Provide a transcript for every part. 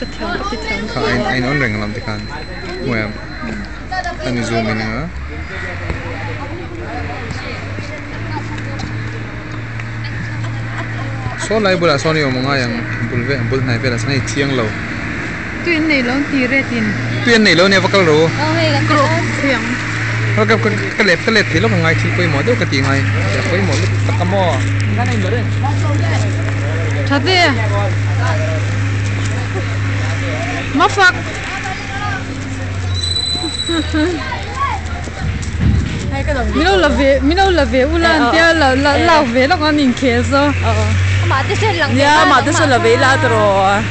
I non reng lam te kan moya ani zoom in nga so lai bula so ni omonga yang bul nai pela sanai chiang lo tuyên này lo ti retin tuyên nei lo ne vakal ro group thiang ka let thi lo ngai thi koi mo do ka ti ngai ya koi mo ka ka mo nga nai lore thade ma phak Mino la ve ulan tia la ve lo kan in keso mà tới xe lằng ya ma te so la ve la tro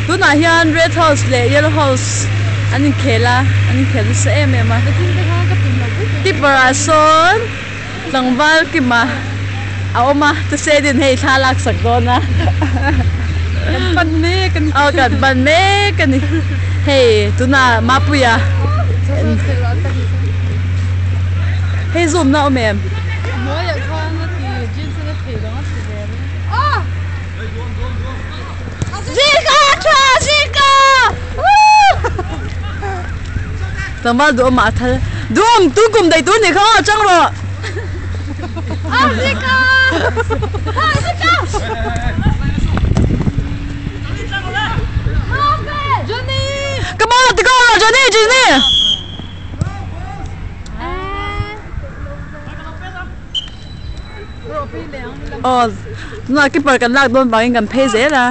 tu na hian red house le yellow house anin khela se em ma ti parason langwal ki ma aoma te se din hei thalak sak do na kan ban me kan hey tu na ma puya hey zoom na om em moi ya khan na ti jeans na thei da ma Zika tama do ma thal dum tu kum dai tu ni kha chang ro Zika Johnny come on to go Johnny oh na ki par kan lak don bangin kan phe ze la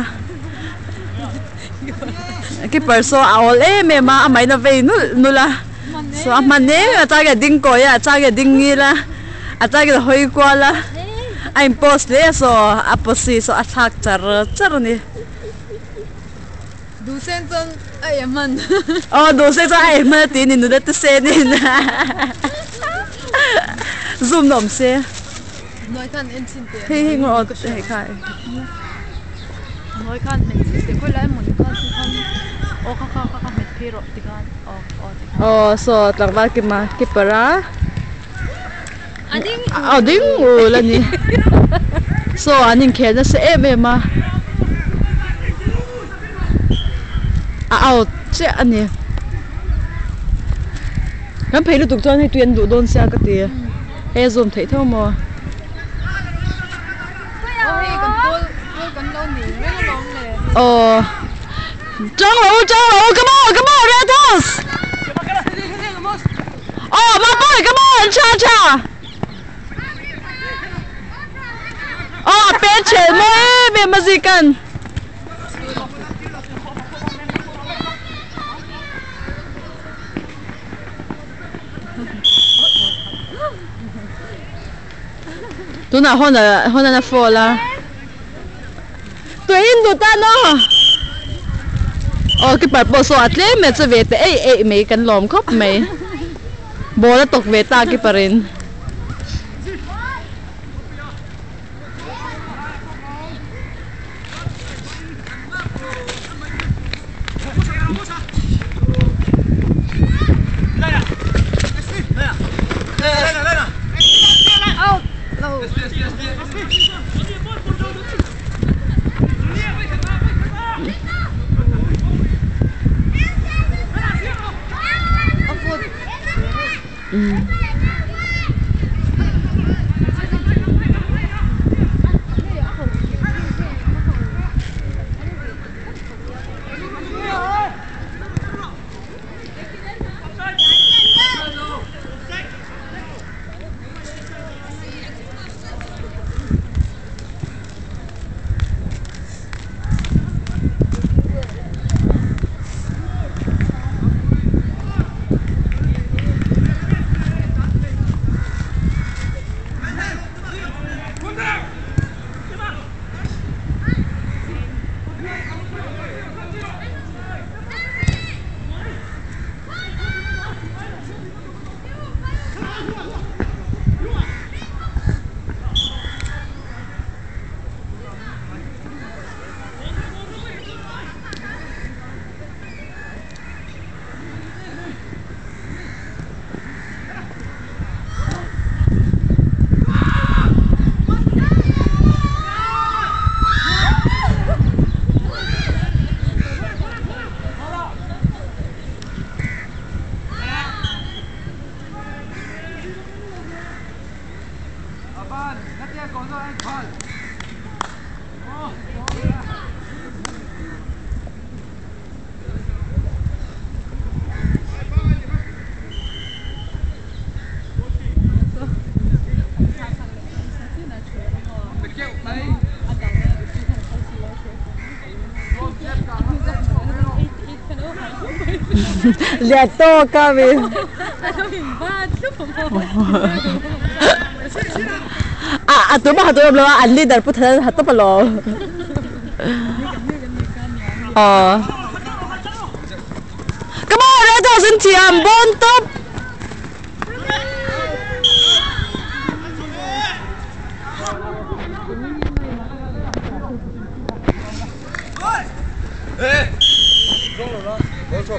ki par so aol me ma amai na ve nu la so amane ta ga ding ko ya ta ga ding ni la ata ga hoi ko la I'm post le so aposi so attack char ni du sen ton ai man oh du sen ton ai man ti ni nu da te se ni na zoom nom se nói khăn em xin tiền hey ngồi hey khai nói khăn mình xin tiền coi lại một khăn ô khăn mình phi rồi thì khăn so tlang ba cái mà cái para anh đinh là nhỉ so anh khen nó sẽ em mà sẽ anh nhỉ cái phải lúc tục cho hay tuyên đủ đôn xe cái tiền em dùng thấy thôi mà oh John come on Red House oh my boy come on cha oh pe che me mazikan tu na hona na fola tuyên đủ ta nó cái bài bộ số atle mẹ sẽ về tới mấy cái lồng khóc mày bố đã tục về ta cái parin Lihat to kami. Ato ba hato belum anli dar put hato palo. Oh. Come on, Red House and Tiam, bon top.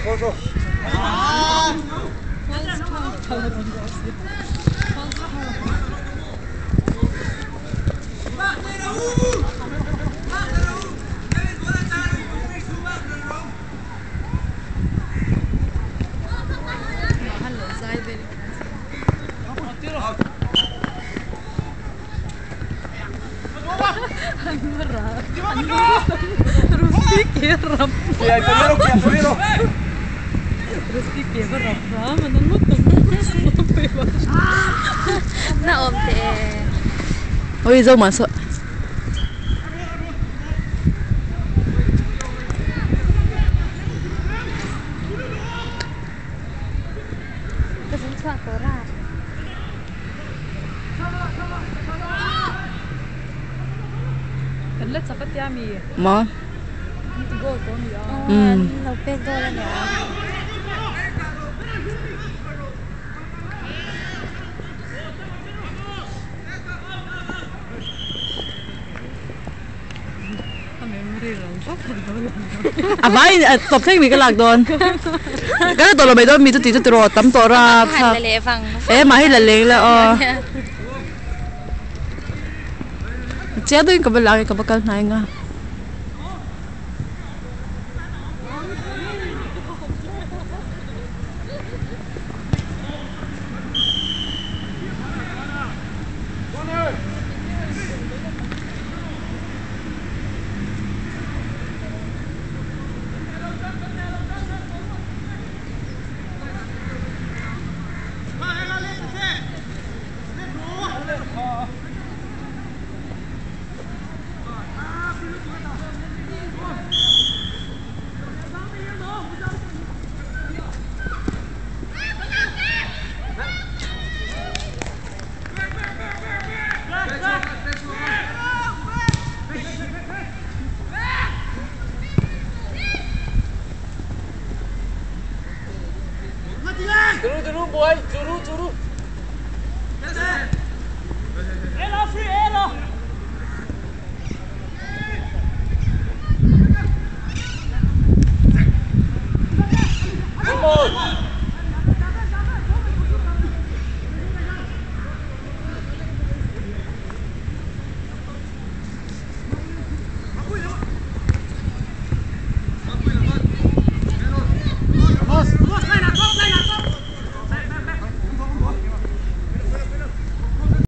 벌써. Na om te. Oi, jom masuk. Kasi sa tora. Let's sapat yummy. Ma. Need to go to me. No pe go la na. Abay, top thang mi ka lag don. Kana to lo bay don mi tu ti tu tro tam to ra. Han le fang. Mahi la leng la o. Chia tu ka ba lagi ka ba kal nai nga. Juru boy, juru.